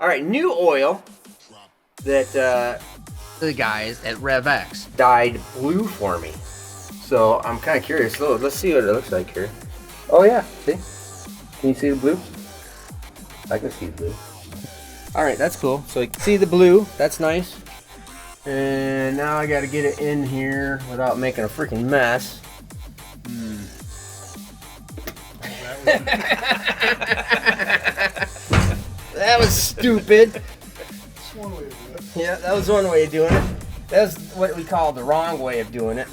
All right, new oil that The guys at Rev-X dyed blue for me. So I'm kind of curious. So let's see what it looks like here. Oh yeah, see? Can you see the blue? I can see the blue. All right, that's cool. So you can see the blue. That's nice. And now I got to get it in here without making a freaking mess. That was stupid. That's one way to do it. Yeah, that was one way of doing it. That's what we call the wrong way of doing it.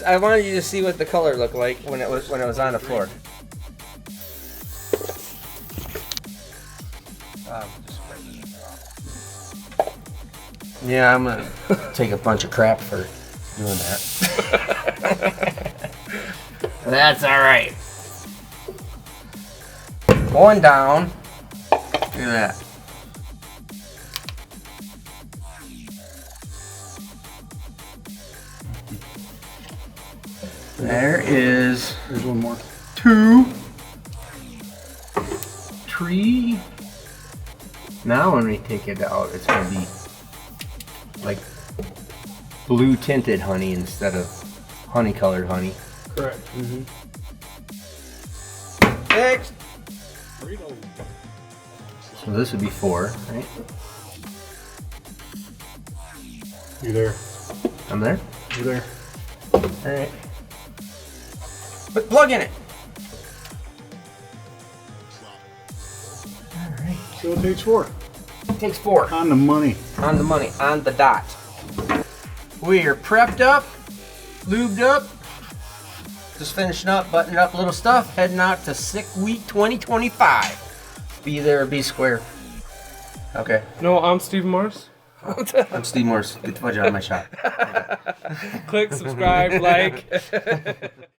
I wanted you to see what the color looked like when it was on the floor. Yeah, I'm gonna take a bunch of crap for doing that. That's all right. Going down. Look at that. There is There's one more. 2, 3. Now when we take it out, it's gonna be like blue tinted honey instead of honey colored honey. Correct. Next. So this would be 4, right? You there? I'm there. You there? All right. Put plug in it. All right. So it takes 4. It takes 4. On the money. On the money, on the dot. We are prepped up, lubed up, just finishing up, buttoning up little stuff, heading out to Sick Week 2025. Be there or be square. Okay. No, I'm Steve Morris. I'm Steve Morse. Get the fudge out of my shop. Click, subscribe, like.